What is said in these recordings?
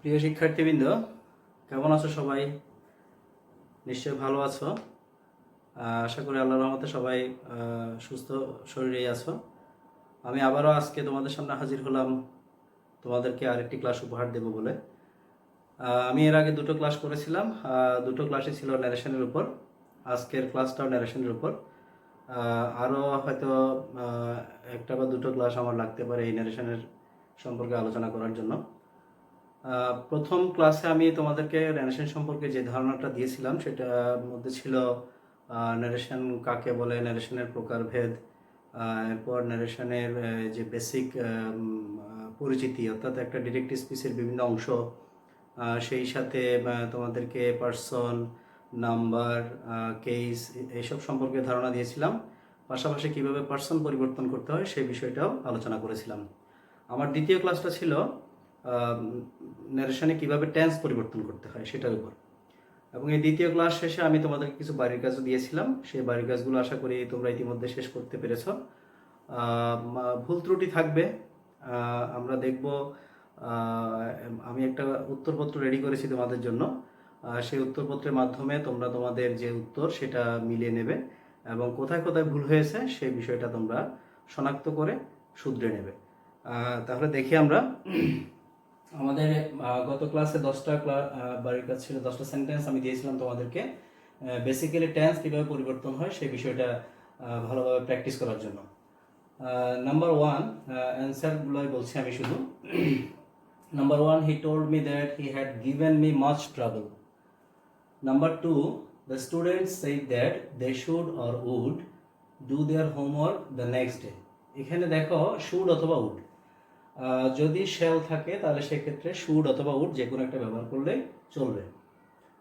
প্রিয় শিক্ষার্থীবৃন্দ, কেমন আছো সবাই? নিশ্চয়ই ভালো আছো। আশা করি আল্লাহর রহমতে সবাই সুস্থ শরীরেই আছো। আমি আবারও আজকে তোমাদের সামনে হাজির হলাম তোমাদেরকে আরেকটি ক্লাস উপহার দেব বলে। আমি এর আগে দুটো ক্লাস করেছিলাম, দুটো ক্লাসই ছিল ন্যারেশনের উপর। আজকের ক্লাসটাও ন্যারেশনের উপর। আরও হয়তো একটা বা দুটো ক্লাস আমার লাগতে পারে এই ন্যারেশনের সম্পর্কে আলোচনা করার জন্য। প্রথম ক্লাসে আমি তোমাদেরকে ন্যারেশন সম্পর্কে যে ধারণাটা দিয়েছিলাম সেটার মধ্যে ছিল ন্যারেশন কাকে বলে, ন্যারেশনের প্রকারভেদ, এরপর ন্যারেশনের যে বেসিক পরিচিতি, অর্থাৎ একটা ডিরেক্ট স্পিচের বিভিন্ন অংশ, সেই সাথে তোমাদেরকে পার্সন, নাম্বার, কেস এইসব সম্পর্কে ধারণা দিয়েছিলাম। পাশাপাশি কিভাবে পার্সন পরিবর্তন করতে হয় সেই বিষয়টাও আলোচনা করেছিলাম। আমার দ্বিতীয় ক্লাসটা ছিল ন্যারেশনে কিভাবে টেন্স পরিবর্তন করতে হয় সেটার উপর। এবং এই দ্বিতীয় ক্লাস শেষে আমি তোমাদেরকে কিছু বাড়ির কাজও দিয়েছিলাম। সেই বাড়ির কাজগুলো আশা করি তোমরা ইতিমধ্যে শেষ করতে পেরেছ। ভুল ত্রুটি থাকবে, আমরা দেখব। আমি একটা উত্তরপত্র রেডি করেছি তোমাদের জন্য। সেই উত্তরপত্রের মাধ্যমে তোমরা তোমাদের যে উত্তর সেটা মিলিয়ে নেবে এবং কোথায় কোথায় ভুল হয়েছে সেই বিষয়টা তোমরা শনাক্ত করে শুধরে নেবে। তাহলে দেখি আমরা আমাদের গত ক্লাসে 10টা বাড়ির কাজ ছিল, 10টা সেন্টেন্স আমি দিয়েছিলাম তোমাদেরকে বেসিক্যালি টেন্স কীভাবে পরিবর্তন হয় সেই বিষয়টা ভালোভাবে প্র্যাকটিস করার জন্য। নাম্বার 1 অ্যান্সারগুলোই বলছি আমি শুধু। Number 1, he told me that he had given me much trouble. Number 2, the students said that they should or would do their homework the next day. এখানে দেখো শুড অথবা উড, যদি শেল থাকে তাহলে সেক্ষেত্রে শুড অথবা উড যে কোনো একটা ব্যবহার করলে চলবে।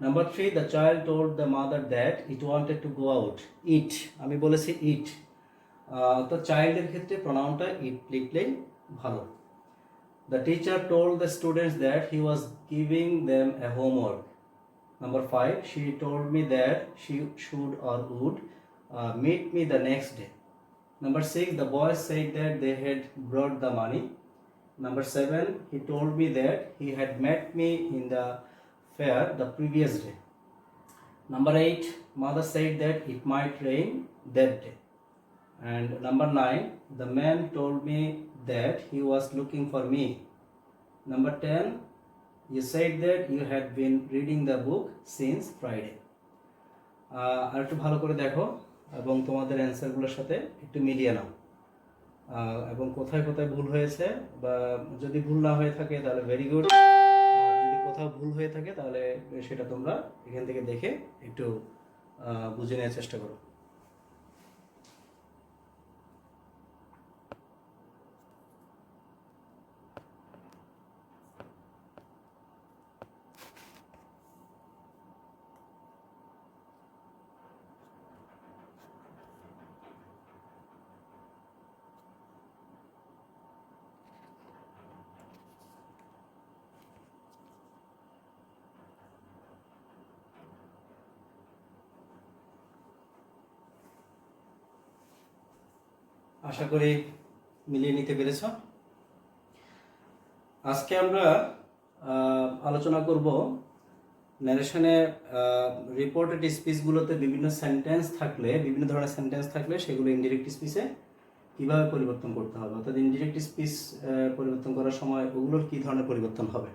Number 3, the child told the mother that it wanted to go out. It, আমি বলেছি ইট, তো চাইল্ডের ক্ষেত্রে প্রনাউনটা ইট লিখলেই ভালো। The teacher told the students that he was giving them A homework. Number 5, she told me that she should or would meet me the next day. Number 6, the boys said that they had brought the money. Number 7, he told me that he had met me in the fair the previous day. Number 8, mother said that it might rain that day. And number 9, the man told me that he was looking for me. Number 10, you said that you had been reading the book since Friday. আর একটু ভালো করে দেখো এবং তোমাদের অ্যান্সারগুলোর সাথে একটু মিলিয়ে নাও এবং কোথায় কোথায় ভুল হয়েছে, বা যদি ভুল না হয়ে থাকে তাহলে ভেরি গুড, যদি কোথাও ভুল হয়ে থাকে তাহলে সেটা তোমরা এখান থেকে দেখে একটু বুঝে নেওয়ার চেষ্টা করো। আশা করি মিলিয়ে নিতে পেরেছ। আজকে আমরা আলোচনা করব ন্যারেশনে রিপোর্টেড স্পিচগুলোতে বিভিন্ন সেন্টেন্স থাকলে, বিভিন্ন ধরনের সেন্টেন্স থাকলে সেগুলো ইনডিরেক্ট স্পিচে কীভাবে পরিবর্তন করতে হবে, অর্থাৎ ইনডিরেক্ট স্পিচ পরিবর্তন করার সময় ওগুলোর কী ধরনের পরিবর্তন হবে।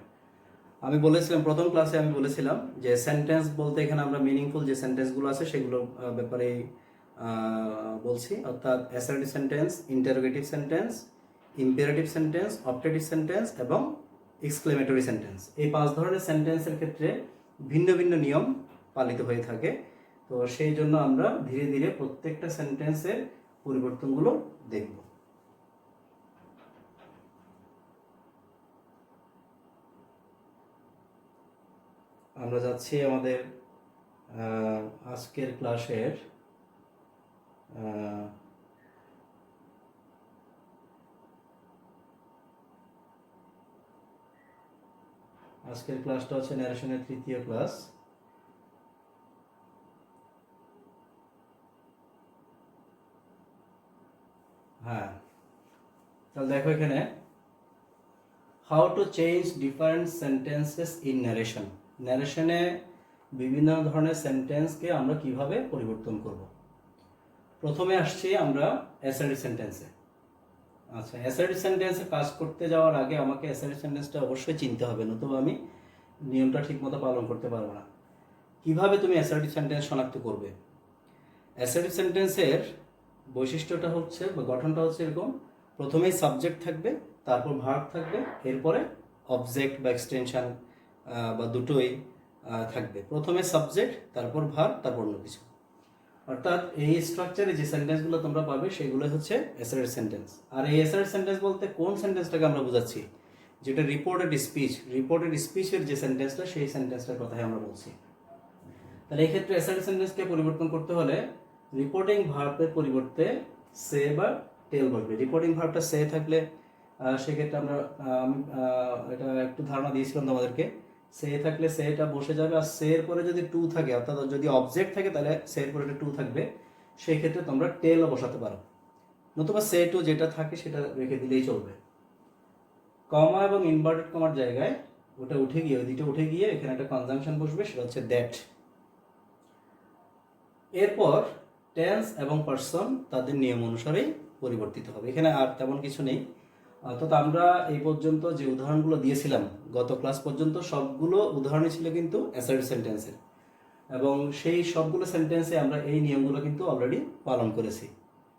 আমি বলেছিলাম প্রথম ক্লাসে, আমি বলেছিলাম যে সেন্টেন্স বলতে এখানে আমরা মিনিংফুল যে সেন্টেন্সগুলো আছে সেগুলোর ব্যাপারে বলছি, অর্থাৎ assertive sentence, interrogative sentence, imperative sentence, optative sentence এবং এক্সক্লেমেটরি সেন্টেন্স। এই 5 ধরনের সেন্টেন্সের ক্ষেত্রে ভিন্ন ভিন্ন নিয়ম পালিত হয়ে থাকে। তো সেই জন্য আমরা ধীরে ধীরে প্রত্যেকটা সেন্টেন্সের পরিবর্তনগুলো দেখব। আমরা যাচ্ছি আমাদের আজকের ক্লাসের আজকের ক্লাসটা হচ্ছে ন্যারেশনের 3য় ক্লাস। হ্যাঁ, তাহলে দেখো এখানে how to change different sentences in narration. ন্যারেশনে বিভিন্ন ধরনের সেন্টেন্সকে আমরা কিভাবে পরিবর্তন করব। প্রথমে আসছি আমরা অ্যাসার্টিভ সেন্টেন্সে। আচ্ছা, অ্যাসার্টিভ সেন্টেন্সে কাজ করতে যাওয়ার আগে আমাকে অ্যাসার্টিভ সেন্টেন্সটা অবশ্যই চিনতে হবে, নতুবা আমি নিয়মটা ঠিকমতো পালন করতে পারবো না। কিভাবে তুমি অ্যাসার্টিভ সেন্টেন্স শনাক্ত করবে? অ্যাসার্টিভ সেন্টেন্সের বৈশিষ্ট্যটা হচ্ছে বা গঠনটা হচ্ছে এরকম: প্রথমেই সাবজেক্ট থাকবে, তারপর ভার্ব থাকবে, এরপরে অবজেক্ট বা এক্সটেনশন বা দুটোই থাকবে। প্রথমে সাবজেক্ট, তারপর ভার্ব, তারপর অন্য কিছু। অর্থাৎ এই স্ট্রাকচারে যে সেন্টেন্সগুলো তোমরা পাবে সেগুলো হচ্ছে অ্যাসার্টিভ সেন্টেন্স। আর এই অ্যাসার্টিভ সেন্টেন্স বলতে কোন সেন্টেন্সটাকে আমরা বোঝাচ্ছি? যেটা রিপোর্টেড স্পিচের যে সেন্টেন্সটা, সেই সেন্টেন্সটার কথাই আমরা বলছি। তাহলে এই ক্ষেত্রে অ্যাসার্টিভ সেন্টেন্সকে পরিবর্তন করতে হলে রিপোর্টিং ভার্বের পরিবর্তে সে বা টেল বসবে। রিপোর্টিং ভার্বটা সে থাকলে সেক্ষেত্রে আমরা এটা একটু ধারণা দিয়েছিলাম তোমাদেরকে। সে থাকলে সেটা বসে যাবে, আর সে এর পরে যদি টু থাকে, অর্থাৎ যদি অবজেক্ট থাকে তাহলে সে এর পরে টু থাকবে, সেই ক্ষেত্রে তোমরা টেলও বসাতে পারো, নতুবা সে টু যেটা থাকে সেটা রেখে দিলেই চলবে। কমা এবং ইনভার্টেড কমার জায়গায় ওটা উঠে গিয়ে, ওই দুটো উঠে গিয়ে এখানে একটা কনজাংশন বসবে, সেটা হচ্ছে দ্যাট। এরপর টেন্স এবং পার্সন তাদের নিয়ম অনুসারেই পরিবর্তিত হবে, এখানে আর তেমন কিছু নেই। অর্থাৎ আমরা এই পর্যন্ত যে উদাহরণগুলো দিয়েছিলাম গত ক্লাস পর্যন্ত, সবগুলো উদাহরণই ছিল কিন্তু অ্যাসার্টিভ সেন্টেন্সের, এবং সেই সবগুলো সেন্টেন্সে আমরা এই নিয়মগুলো কিন্তু অলরেডি পালন করেছি।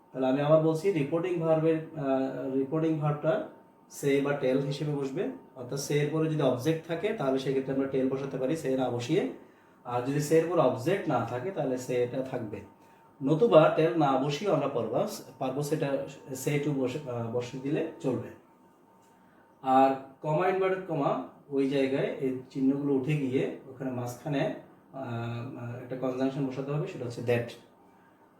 তাহলে আমি আবার বলছি, রিপোর্টিং ভার্বটা সে বা টেল হিসেবে বসবে। অর্থাৎ সে এর পরে যদি অবজেক্ট থাকে তাহলে সেক্ষেত্রে আমরা টেল বসাতে পারি, সে না বসিয়ে। আর যদি সে এর পরে অবজেক্ট না থাকে তাহলে সে এটা থাকবে, নতুবা টেল না বসিয়েও আমরা পারবো, সেটা সে টু বসিয়ে দিলে চলবে। আর কমা ইনভার্টেড কমা, ওই জায়গায় এই চিহ্নগুলো উঠে গিয়ে ওখানে মাঝখানে একটা কনজাংশন বসাতে হবে, সেটা হচ্ছে দ্যাট।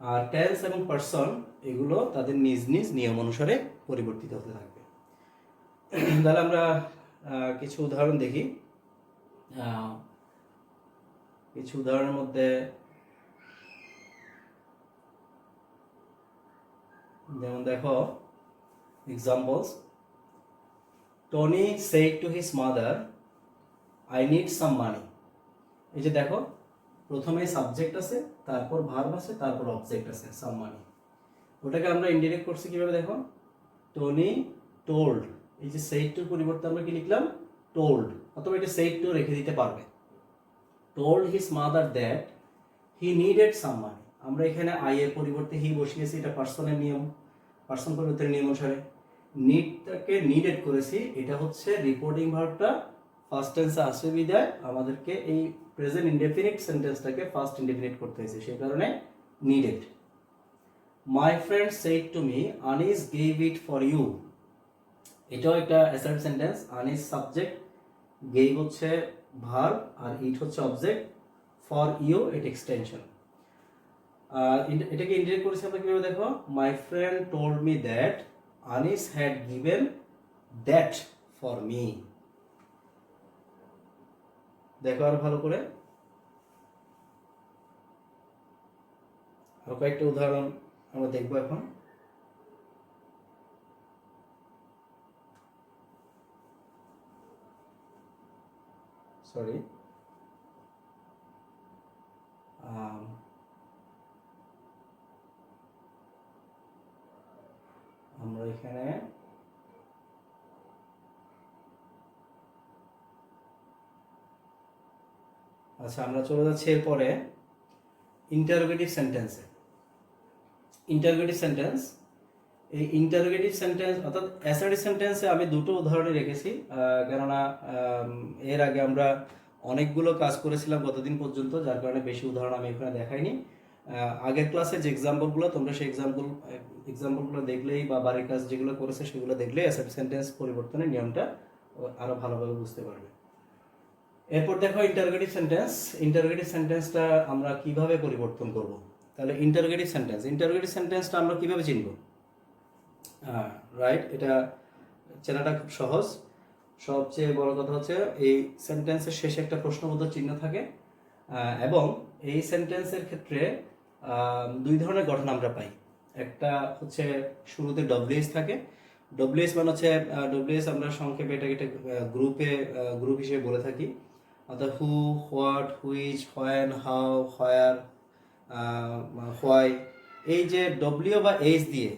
আর টেন্স এবং পার্সন এগুলো তাদের নিজ নিজ নিয়ম অনুসারে পরিবর্তিত হতে থাকবে। তাহলে আমরা কিছু উদাহরণ দেখি। কিছু উদাহরণের মধ্যে যেমন দেখো, examples: Tony said to his mother, I need some money. এই যে দেখো, প্রথমে সাবজেক্ট আছে, তারপর ভার্ব আছে, তারপর অবজেক্ট আছে, সাম মানি। ওটাকে আমরা ইনডিরেক্ট করছি কিভাবে দেখো, টনি টোল্ড, এই যে সেড টুর পরিবর্তে আমরা কি লিখলাম, টোল্ড, অথবা এটা সেড টু রেখে দিতে পারবে। Told his mother that he needed some money, আমরা এখানে আই এর পরিবর্তে হি বসিয়েছি, এটা পার্সনের নিয়ম, পার্সন পরিবর্তনের নিয়ম অনুসারে। নিডটাকে নিডেড করেছি, এটা হচ্ছে রিপোর্টিং ভার্বটা ফার্স্ট টেন্সে আসে বিদায় আমাদেরকে এই প্রেজেন্ট ইনডেফিনিট সেন্টেন্সটাকে ফার্স্ট ইনডেফিনিট করতে হয়েছে, সেই কারণে needed. My friend said to me, Anis gave it for you, এটাও একটা assertive sentence. Anis subject, gave হচ্ছে ভার্ব, আর ইট হচ্ছে অবজেক্ট, ফর ইউ এটা এক্সটেনশন। এটাকে ইন্ডিরেক্ট করেছি আমরা কিভাবে দেখো, my friend told me that Anis had given that for me. দেখো আর ভালো করে, আর কয়েকটা উদাহরণ আমরা দেখবো এখন। সরি, আমরা এখানে আচ্ছা, আমরা চলে যাচ্ছি এরপরে ইন্টারোগেটিভ সেন্টেন্সে। ইন্টারোগেটিভ সেন্টেন্স, এই ইন্টারোগেটিভ সেন্টেন্স অর্থাৎ অ্যাসার্টিভ সেন্টেন্সে আমি দুটো উদাহরণই রেখেছি, কেননা এর আগে আমরা অনেকগুলো কাজ করেছিলাম গতদিন পর্যন্ত, যার কারণে বেশি উদাহরণ আমি এখানে দেখাইনি। আগের ক্লাসে যে এক্সাম্পলগুলো, তোমরা সেই এক্সাম্পলগুলো দেখলেই বা বাড়ির কাজ যেগুলো করেছে সেগুলো দেখলেই অ্যাসার্টিভ সেন্টেন্স পরিবর্তনের নিয়মটা আরও ভালোভাবে বুঝতে পারবে। এরপর দেখো ইন্টারোগেটিভ সেন্টেন্স। ইন্টারোগেটিভ সেন্টেন্সটা আমরা কিভাবে পরিবর্তন করব? তাহলে ইন্টারোগেটিভ সেন্টেন্সটা আমরা কিভাবে চিনব? রাইট, এটা চেনাটা খুব সহজ। সবচেয়ে বড় কথা হচ্ছে এই সেন্টেন্সের শেষে একটা প্রশ্নবোধক চিহ্ন থাকে, এবং এই সেন্টেন্সের ক্ষেত্রে দুই ধরনের গঠন আমরা পাই। একটা হচ্ছে শুরুতে ডব্লিউএস থাকে, ডব্লিউএস মানে হচ্ছে ডব্লিউএস আমরা সংক্ষেপে এটাকে একটা গ্রুপ হিসেবে বলে থাকি, অর্থাৎ who, what, which, when, how, where, why. এই যে ডব্লিউ বা এইচ দিয়ে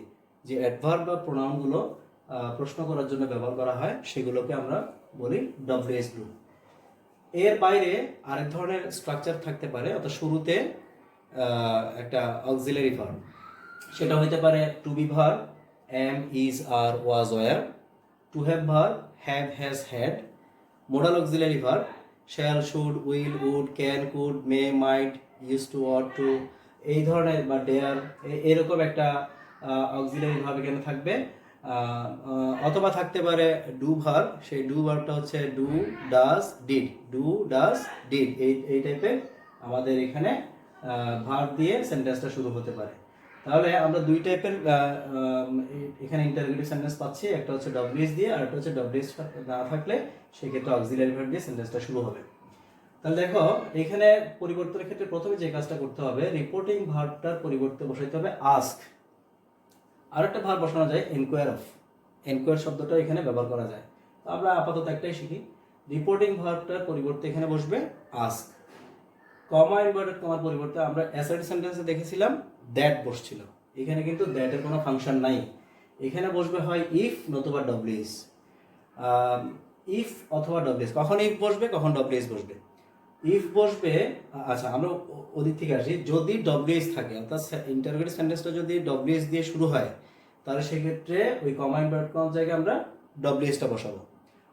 যে অ্যাডভার্ব বা প্রোনাউনগুলো প্রশ্ন করার জন্য ব্যবহার করা হয় সেগুলোকে আমরা বলি ডব্লিউএস গ্রুপ। এর বাইরে আরেক ধরনের স্ট্রাকচার থাকতে পারে, অর্থাৎ শুরুতে একটা অক্সিলারি ভার্ব, সেটা হইতে পারে to be verb am, is, are, was, were, to have verb have, has, had, modal auxiliary verb shall, should, will, would, can, could, may, might, use to, ought to, এই ধরনের, বা dare, এরকম একটা auxiliary verb এখানে থাকবে। অথবা থাকতে পারে ডু ভার্ব, সেই ডু ভার্বটা হচ্ছে do, does, did, do, does, did, এই টাইপের আমাদের এখানে ভার্ব দিয়ে সেন্টেন্সটা শুরু হতে পারে। তাহলে আমরা দুই টাইপের এখানে ইন্টারোগেটিভ সেন্টেন্স পাচ্ছি, একটা হচ্ছে ডব্লিউএস দিয়ে আর একটা হচ্ছে ডব্লিউএস না থাকলে সেক্ষেত্রে অক্সিলারি ভার্ব দিয়ে সেন্টেন্সটা শুরু হবে। তাহলে দেখো এখানে পরিবর্তনের ক্ষেত্রে প্রথমে যে কাজটা করতে হবে, রিপোর্টিং ভার্বটার পরিবর্তে বসাইতে হবে আস্ক। আর একটা ভার্ব বসানো যায় এনকোয়ার অফ, এনকোয়ার শব্দটা এখানে ব্যবহার করা যায়। তো আমরা আপাতত একটাই শিখি, রিপোর্টিং ভার্বটার পরিবর্তে এখানে বসবে আস্ক। কমা ইনভার্টেড কমার পরিবর্তে আমরা অ্যাসার্টিভ সেন্টেন্সে দেখেছিলাম দ্যাট বসছিল, এখানে কিন্তু দ্যাটের কোনো ফাংশন নাই, এখানে বসবে হয় ইফ নতুবা ডব্লিউএস, ইফ অথবা ডব্লিউএস। কখন ইফ বসবে, কখন ডব্লিউএস বসবে। ইফ বসবে, আচ্ছা আমরা ওদিক থেকে আসি, যদি ডব্লিউএস থাকে, অর্থাৎ ইন্টারোগেটিভ সেন্টেন্সটা যদি ডব্লিউএস দিয়ে শুরু হয় তাহলে সেক্ষেত্রে ওই কমা ইনভার্টেড কমার জায়গায় আমরা ডব্লিউএসটা বসাবো।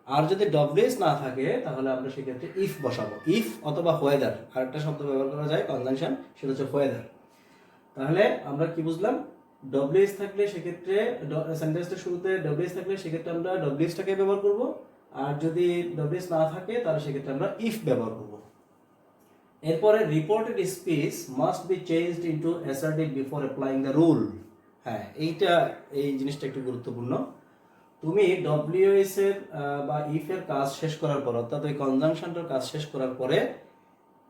আর যদি ডব্লিউএস না থাকে তাহলে আমরা সেক্ষেত্রে ইফ বসাবো, ইফ অথবা ওয়েদার, আরেকটা শব্দ ব্যবহার করা যায় কনজাংশন, সেটা হচ্ছে ওয়েদার। তাহলে আমরা কি বুঝলাম, ডব্লিউএস থাকলে সেক্ষেত্রে সেন্টেন্সটা শুরুতে ডব্লিউএস থাকলে সেক্ষেত্রে আমরা ডব্লিউএসটাকে ব্যবহার করব, আর যদি ডব্লিউএস না থাকে তাহলে সেক্ষেত্রে আমরা ইফ ব্যবহার করব। এরপরে reported speech must be changed into assertive before applying the rule. হ্যাঁ, এই জিনিসটা একটু গুরুত্বপূর্ণ। তুমি ডব্লিউএস এর বা ইফ এর কাজ শেষ করার পর, অর্থাৎ ওই কনজাংশনটার কাজ শেষ করার পরে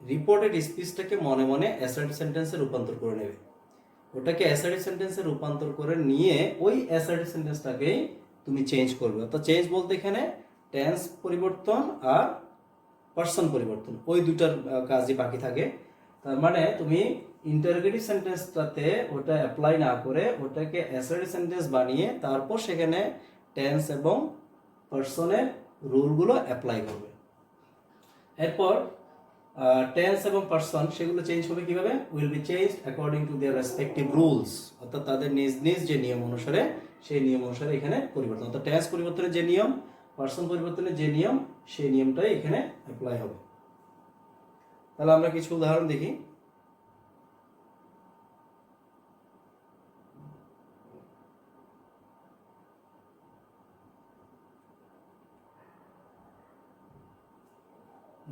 রিপোর্টেড স্পিচটাকে মনে মনে অ্যাসার্টিভ সেন্টেন্সে রূপান্তর করে নেবে। ওটাকে অ্যাসার্টিভ সেন্টেন্সে রূপান্তর করে নিয়ে ওই অ্যাসার্টিভ সেন্টেন্সটাকেই তুমি চেঞ্জ করবে। অর্থাৎ চেঞ্জ বলতে এখানে টেন্স পরিবর্তন আর পার্সন পরিবর্তন, ওই দুটার কাজই বাকি থাকে। তার মানে তুমি ইন্টারোগেটিভ সেন্টেন্সটাতে ওটা অ্যাপ্লাই না করে ওটাকে অ্যাসার্টিভ সেন্টেন্স বানিয়ে তারপর সেখানে টেন্স এবং পার্সনের রুলগুলো অ্যাপ্লাই করবে। এরপর টেন্স এবং পার্সন সেগুলো চেঞ্জ হবে কিভাবে, will be change according to their respective rules, অর্থাৎ তাদের নিজ নিজ যে নিয়ম অনুসারে সেই নিয়ম অনুসারে এখানে পরিবর্তন, অর্থাৎ টেন্স পরিবর্তনের যে নিয়ম, পার্সন পরিবর্তনের যে নিয়ম, সেই নিয়মটাই এখানে অ্যাপ্লাই হবে। তাহলে আমরা কিছু উদাহরণ দেখি।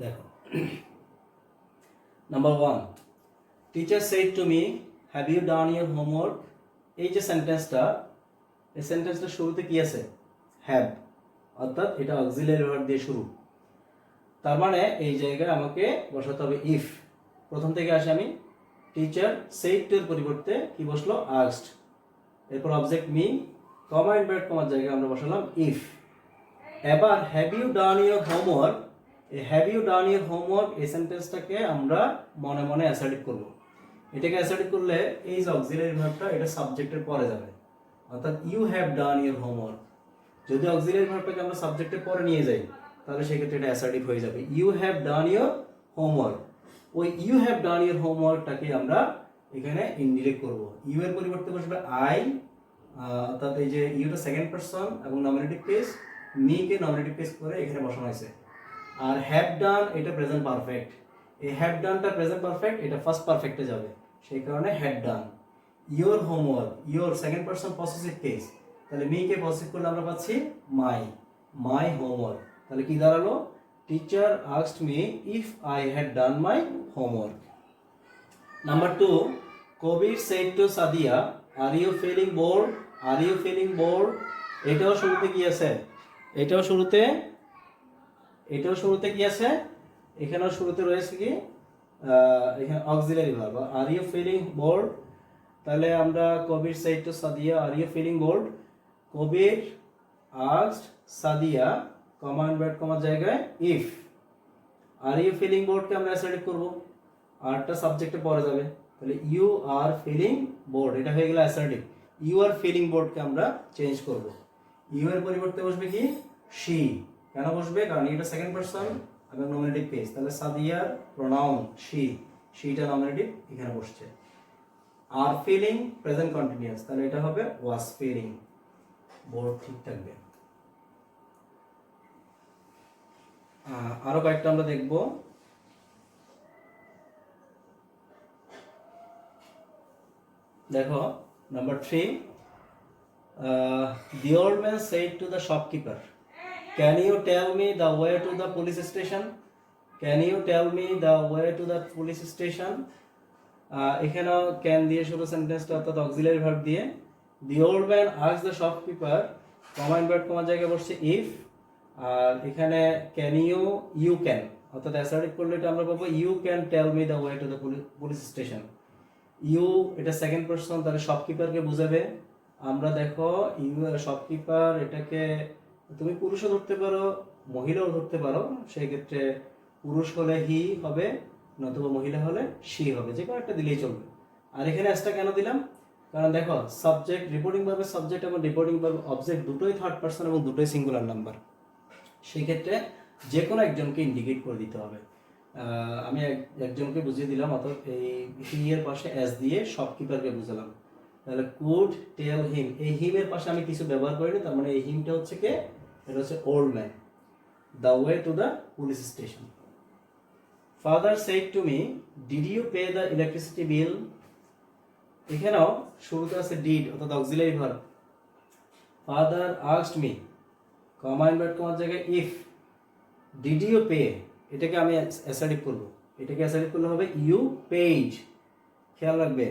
দেখো, number 1, teacher said to me have you done your homework. এই যে সেন্টেন্সটা, এই সেন্টেন্সটা শুরুতে কি আছে, হ্যাভ, অর্থাৎ এটা অক্সিলারি ভার্ব দিয়ে শুরু। তার মানে এই জায়গায় আমাকে বসাতে হবে ইফ। প্রথম থেকে আসি আমি, টিচার সেড টু এর পরিবর্তে কি বসলো, আস্কড। এরপর অবজেক্ট মি, কমা ইনভার্টেড কমার জায়গায় আমরা বসালাম ইফ। এবার have you done your homework, এই have you done your homework এই সেন্টেন্সটাকে আমরা মনে মনে অ্যাসার্টিভ করব। এটাকে অ্যাসার্টিভ করলে এই যে অক্সিলারি ভার্বটা এটা সাবজেক্টের পরে যাবে, অর্থাৎ you have done your homework. যদি অক্সিলারি ভার্বটাকে আমরা সাবজেক্টের পরে নিয়ে যাই তাহলে সেক্ষেত্রে এটা অ্যাসার্টিভ হয়ে যাবে, you have done your homework. ওই ইউ হ্যাভ ডান ইউর হোমওয়ার্কটাকে আমরা এখানে ইনডিরেক্ট করব, ইউ এর পরিবর্তে বসবে আই, অর্থাৎ এই যে ইউটা সেকেন্ড পারসন এবং নমিনেটিভ কেস, মি কে নমিনেটিভ কেস করে এখানে বসানো হয়েছে। আর হ্যাভ ডান এটা প্রেজেন্ট পারফেক্ট, এই হ্যাভ ডানটা প্রেজেন্ট পারফেক্ট, এটা ফার্স্ট পারফেক্টে যাবে, সেই কারণে had done. Your homework, your second person possessive case, তাহলে মি কে পসেসিভ করলে আমরা পাচ্ছি মাই, মাই হোমওয়ার্ক। তাহলে কি দাঁড়ালো, teacher asked me if I had done my homework. Number 2, Kabir said to Sadia are you feeling bored, are you feeling bored. এটাও শুরুতে কি আছে, এটাও শুরুতে কি আছে, এখানেও শুরুতে রয়েছে কি, এখানে auxiliary verb, are you feeling bored. তাহলে আমরা Kabir said to Sadia are you feeling bored, Kabir asked Sadia comma invert কমার জায়গায় ইফ আর ইউ ফিলিং বোর্ডকে আমরা অ্যাসার্টিভ করব, আরটা সাবজেক্টে পরে যাবে, তাহলে ইউ আর ফিলিং বোর্ড, এটা হয়ে গেল অ্যাসার্টিভ। ইউ আর ফিলিং বোর্ডকে আমরা চেঞ্জ করব, ইউ এর পরিবর্তে বসবে কি শি। কেন বসবে? কারণ এটা সেকেন্ড পারসন এবং নমিনেটিভ কেস, তাহলে সাদিয়ার প্রোনাউন শি, শিটা নমিনেটিভ এখানে বসছে। আর ফিলিং প্রেজেন্ট কন্টিনিউয়াস, তাহলে এটা হবে ওয়াজ ফিলিং, বোর্ড ঠিক থাকবে। আরো কয়েকটা আমরা দেখব। দেখো number 3, the old man said to the shopkeeper, can you tell me the way to the police station? Can you tell me the way to the police station? এখানেও can দিয়ে শুরু সেন্টেন্সটা, অর্থাৎ অক্সিলারি ভার্ব দিয়ে। the old man asked the shopkeeper, comma invert কমার জায়গায় বসছে if, আর এখানে ক্যান ইউ ক্যান, অর্থাৎ অ্যাসার্টিভ করলে এটা আমরা পাবো you can tell me the way to the police station. You এটা সেকেন্ড পারসন, তাহলে শপকিপারকে বুঝাবে। আমরা দেখো ইউ শপকিপার, এটাকে তুমি পুরুষও ধরতে পারো মহিলাও ধরতে পারো, সেই ক্ষেত্রে পুরুষ হলে হি হবে, নতুবা মহিলা হলে শি হবে, যে কোনো একটা দিলেই চলবে। আর এখানে এসটা কেন দিলাম? কারণ দেখো সাবজেক্ট রিপোর্টিং ভার্বের সাবজেক্ট এবং রিপোর্টিং ভার্ব অবজেক্ট দুটোই থার্ড পারসন এবং দুটোই সিঙ্গুলার নাম্বার, সেই ক্ষেত্রে যে কোনো একজনকে ইন্ডিকেট করে দিতে হবে। আমি একজনকে বুঝিয়ে দিলাম, অর্থাৎ এই হি এর পাশে এস দিয়ে শপকিপারকে বুঝালাম, তাহলে কুড টেল হিম, এই হিমের পাশে আমি কিছু ব্যবহার করিনি, তার মানে এই হিমটা হচ্ছে কে? এটা হচ্ছে old man. The way to the police station. Father said to me, did you pay the electricity bill? এখানেও শুরুতে আছে ডিড, অর্থাৎ auxiliary verb. Father asked me, comma invert কমার জায়গায় ইফ, ডিড ইউ পে, এটাকে আমি অ্যাসার্টিভ করব, এটাকে অ্যাসার্টিভ করলে হবে ইউ পেইড। খেয়াল রাখবে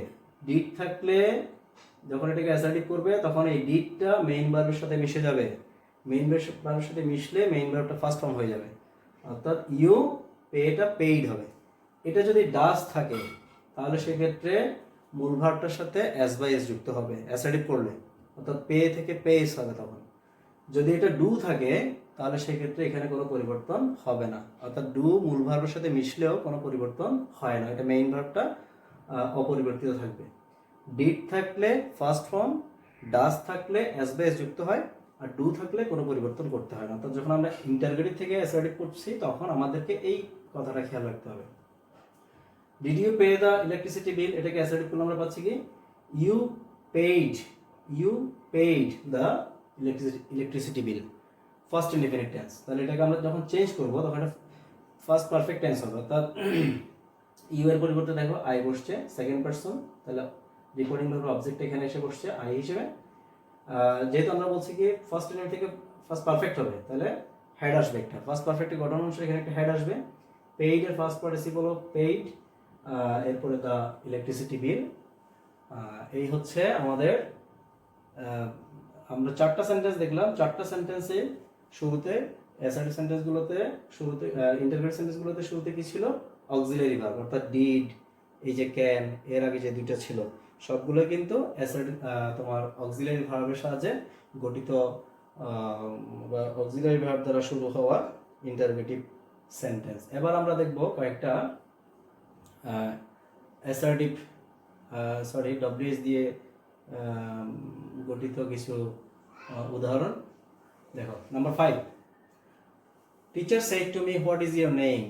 ডিড থাকলে যখন এটাকে অ্যাসার্টিভ করবে তখন এই ডিডটা মেইন ভার্বের সাথে মিশে যাবে, মেইন ভার্বের সাথে মিশলে মেইন ভার্বটা ফার্স্ট ফর্ম হয়ে যাবে, অর্থাৎ ইউ পেটা পেইড হবে। এটা যদি ডাস থাকে তাহলে সেক্ষেত্রে মূল ভার্বটার সাথে এস বাই এস যুক্ত হবে অ্যাসার্টিভ করলে, অর্থাৎ পে থেকে পেস হবে তখন। যদি এটা ডু থাকে তাহলে সেক্ষেত্রে এখানে কোনো পরিবর্তন হবে না, অর্থাৎ ডু মূল ভার্বের সাথে মিশলেও কোনো পরিবর্তন হয় না, এটা মেইন ভার্বটা অপরিবর্তিত থাকবে। ডিড থাকলে ফার্স্ট ফর্ম, ডাস থাকলে এস বাই এস যুক্ত হয়, আর ডু থাকলে কোনো পরিবর্তন করতে হয় না। অর্থাৎ যখন আমরা ইন্টারগেটিভ থেকে অ্যাসার্টিভ করছি তখন আমাদেরকে এই কথাটা খেয়াল রাখতে হবে। Did you pay the electricity bill, এটাকে অ্যাসার্টিভ করলে আমরা পাচ্ছি কি you paid the electricity bill, first indefinite tense. তাহলে এটাকে আমরা যখন চেঞ্জ করবো তখন এটা ফার্স্ট পারফেক্ট টেন্স হবে, অর্থাৎ ইউ এর পরিবর্তে দেখো আই বসছে সেকেন্ড পারসন, তাহলে রিপোর্টিং ভার্ব অবজেক্ট এখানে এসে বসছে আই হিসেবে। যেহেতু আমরা বলছি কি ফার্স্ট ইনডিফিনিট থেকে ফার্স্ট পারফেক্ট হবে, তাহলে হেড আসবে একটা, ফার্স্ট পারফেক্টের গঠন অনুসারে এখানে একটা হেড আসবে। পেইড এর ফার্স্ট পার্টিসিপল হলো পেইড, এরপরে দ্য ইলেকট্রিসিটি বিল। এই হচ্ছে আমাদের, আমরা চারটা সেন্টেন্স দেখলাম, চারটা সেন্টেন্সে শুরুতে অ্যাসার্টিভ সেন্টেন্সগুলোতে শুরুতে ইন্টারগ্রেট সেন্টেন্সগুলোতে শুরুতে কি ছিল অক্সিলারি ভার্ব, অর্থাৎ ডিড, এই যে ক্যান, এর আগে যে দুইটা ছিল সবগুলো কিন্তু অ্যাসার্টিভ তোমার অক্সিলারি ভার্বের সাহায্যে গঠিত বা অক্সিলারি ভার্ব দ্বারা শুরু হওয়া ইন্টারগ্রেটিভ সেন্টেন্স। এবার আমরা দেখব কয়েকটা অ্যাসার্টিভ ডব্লিউএস দিয়ে গঠিত কিছু উদাহরণ। দেখো number 5, teacher said to me what is your name.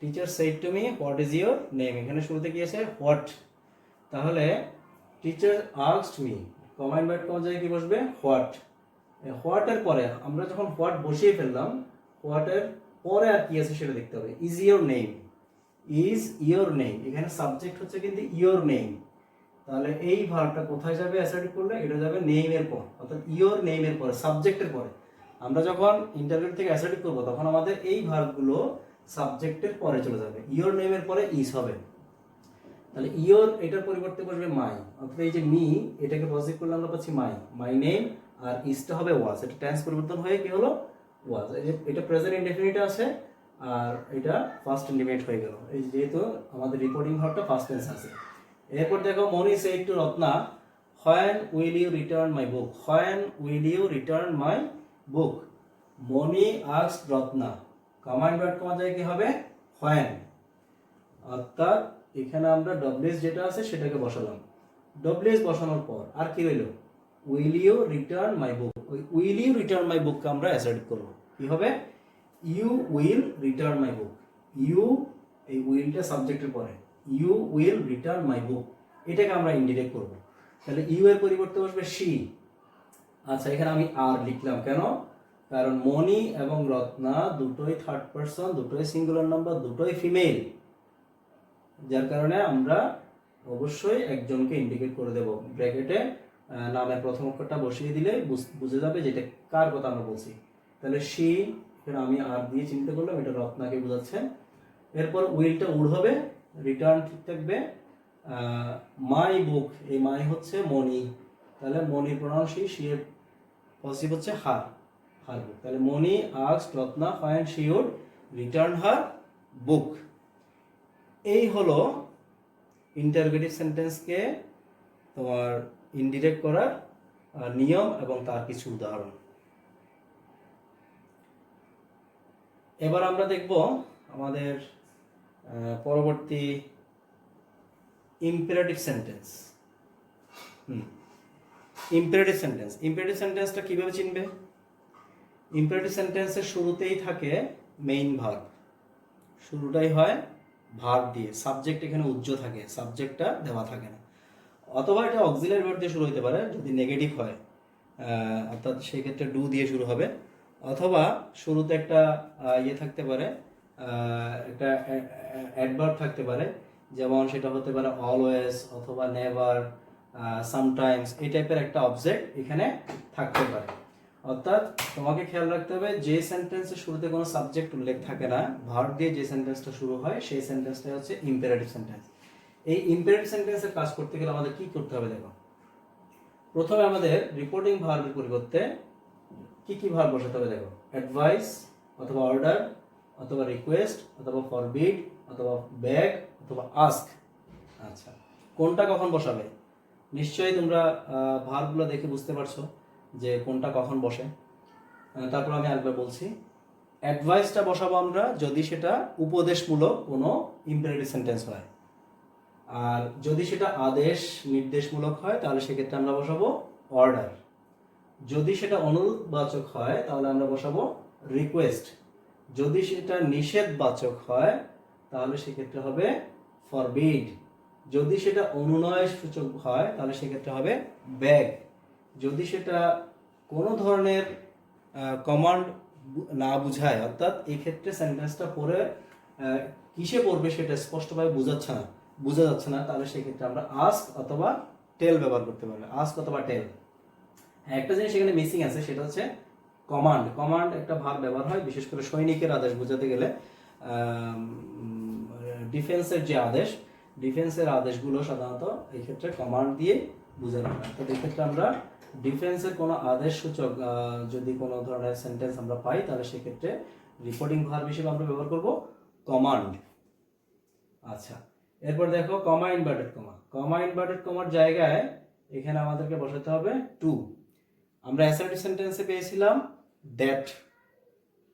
Teacher said to me what is your name, এখানে শুরুতে কি আছে হোয়াট, তাহলে teacher asked me, comma invert কমার জায়গায় কি বসবে হোয়াট। হোয়াট এর পরে আমরা যখন হোয়াট বসিয়ে ফেললাম, হোয়াট এর পরে আর কি আছে সেটা দেখতে হবে। Is your name, is your name, এখানে সাবজেক্ট হচ্ছে কিন্তু ইয়োর নেম, তাহলে এই ভার্বটা কোথায় যাবে অ্যাসার্টিভ করলে? এটা যাবে নেম এর পর, অর্থাৎ ইয়োর নেম এর পরে, সাবজেক্টের পরে। আমরা যখন ইন্টারভিউ থেকে অ্যাসার্টিভ করবো তখন আমাদের এই ভার্বগুলো সাবজেক্টের পরে চলে যাবে, ইয়োর নেম এর পরে ইজ হবে। তাহলে ইয়োর এটার পরিবর্তে বসবে মাই, অর্থাৎ এই যে মি এটাকে পজিটিভ করলে আমরা পাচ্ছি মাই নেম, আর ইজটা হবে ওয়াজ, এটা টেন্স পরিবর্তন হয়ে কি হলো ওয়াজ। এই যে এটা প্রেজেন্ট ইনডেফিনিট আছে আর এটা ফার্স্ট ইন্ডিপেন্ডেন্ট হয়ে গেল, এই যেহেতু আমাদের রিপোর্টিং ভার্বটা ফার্স্ট টেন্স আছে। এরপর দেখো Moni said to Ratna, when will you return my book, when will you return my book. Moni asked Ratna, comma inverted comma জায়গায় কি হবে? হোয়েন। অর্থাৎ এখানে আমরা ডব্লিউএস যেটা আছে সেটাকে বসালাম। ডব্লিউএস বসানোর পর আর কি রইল? Will you return my book. ওই উইল ইউ রিটার্ন মাই বুককে আমরা অ্যাসার্ট করব। কি হবে? You will return my book. You, এই উইলটা সাবজেক্টের পরে, you will return my book, এটাকে আমরা ইনডিরেক্ট করব। তাহলে ইউ এর পরিবর্তে বসবে শি। আচ্ছা, এখানে আমি আর লিখলাম কেন? কারণ মনি এবং রত্না দুটোই থার্ড পারসন, দুটোই সিঙ্গুলার নাম্বার, দুটোই ফিমেল, যার কারণে আমরা অবশ্যই একজনকে ইন্ডিকেট করে দেব। ব্র্যাকেটে নামের প্রথম অক্ষরটা বসিয়ে দিলে বুঝে যাবে যেটা কার কথা আমরা বলছি। তাহলে শি, এখানে আমি আর দিয়ে চিন্তা করলাম, এটা রত্নাকে বোঝাচ্ছে। এরপর উইলটা উড হবে, রিটার্ন ঠিক থাকবে। মাই বুক, এই মাই হচ্ছে মনি, তাহলে মনির প্রোনাউন শি এর পজিটিভ হচ্ছে হার, হার বুক। তাহলে Moni asked Ratna when she would return her book. এই হলো ইন্টারোগেটিভ সেন্টেন্সকে তোমার ইনডিরেক্ট করার নিয়ম এবং তার কিছু উদাহরণ। এবার আমরা দেখব আমাদের পরবর্তী imperative sentence. Imperative sentence, imperative সেন্টেন্সটা কিভাবে চিনবে? ইম্পেরেটিভ সেন্টেন্সের শুরুতেই থাকে মেইন ভার্ব, শুরুটাই হয় ভার্ব দিয়ে, সাবজেক্ট এখানে উজ্জ্ব থাকে, সাবজেক্টটা দেওয়া থাকে না। অথবা এটা অক্সিলারি ভার্ব দিয়ে শুরু হতে পারে যদি নেগেটিভ হয়, অর্থাৎ সেই ক্ষেত্রে ডু দিয়ে শুরু হবে। অথবা শুরুতে একটা ইয়ে থাকতে পারে, একটা অ্যাডভার্ব থাকতে পারে, যেমন সেটা হতে পারে অলওয়েজ অথবা নেভার, সামটাইমস, এই টাইপের একটা অবজেক্ট এখানে থাকতে পারে। অর্থাৎ তোমাকে খেয়াল রাখতে হবে যে সেন্টেন্সের শুরুতে কোনো সাবজেক্ট উল্লেখ থাকে না, ভার্ব দিয়ে যে সেন্টেন্সটা শুরু হয় সেই সেন্টেন্সটা হচ্ছে ইম্পেরেটিভ সেন্টেন্স। এই ইম্পেরেটিভ সেন্টেন্সের কাজ করতে গেলে আমাদের কি করতে হবে? দেখো, প্রথমে আমাদের রিপোর্টিং ভার্বের পরিবর্তে কি কি ভার্ব বসাতে হবে? দেখো, অ্যাডভাইস অথবা অর্ডার অথবা রিকোয়েস্ট অথবা ফরবিড অথবা বেগ অথবা আস্ক। আচ্ছা, কোনটা কখন বসাবে? নিশ্চয়ই তোমরা ভার্বগুলো দেখে বুঝতে পারছো যে কোনটা কখন বসে। তারপর আমি আরেকবার বলছি, অ্যাডভাইসটা বসাবো আমরা যদি সেটা উপদেশমূলক কোনো ইম্পেরেটিভ সেন্টেন্স হয়, আর যদি সেটা আদেশ নির্দেশমূলক হয় তাহলে সেক্ষেত্রে আমরা বসাবো অর্ডার। যদি সেটা অনুরোধবাচক হয় তাহলে আমরা বসাবো রিকোয়েস্ট। যদি সেটা নিষেধবাচক হয় তাহলে সেক্ষেত্রে হবে ফরবিড। যদি সেটা অনুনয় সূচক হয় তাহলে সেক্ষেত্রে হবে বেগ। যদি সেটা কোনো ধরনের কমান্ড না বুঝায়, অর্থাৎ এই ক্ষেত্রে সেন্টেন্সটা পড়ে কিসে পড়বে সেটা স্পষ্টভাবে বোঝা যাচ্ছে না, তাহলে সেক্ষেত্রে আমরা আস্ক অথবা টেল ব্যবহার করতে পারবো। আস্ক অথবা টেল। একটা জিনিস এখানে মিসিং আছে, সেটা হচ্ছে কমান্ড। কমান্ড একটা ভার্ব ব্যবহার হয় বিশেষ করে সৈনিকের আদেশ বোঝাতে গেলে। ডিফেন্সের যে আদেশ, ডিফেন্সের আদেশগুলো সাধারণত এই ক্ষেত্রে কমান্ড দিয়ে বোঝানো হয়। অর্থাৎ এই ক্ষেত্রে আমরা ডিফেন্সের কোনো আদেশ সূচক যদি কোনো ধরনের সেন্টেন্স আমরা পাই তাহলে সেক্ষেত্রে রিপোর্টিং ভার্ব হিসেবে আমরা ব্যবহার করব কমান্ড। আচ্ছা, এরপর দেখো কমা ইনভার্টেড কমা। কমা ইনভার্টেড কমার জায়গায় এখানে আমাদেরকে বসাতে হবে টু। আমরা অ্যাসার্টিভ সেন্টেন্সে পেয়েছিলাম দ্যাট,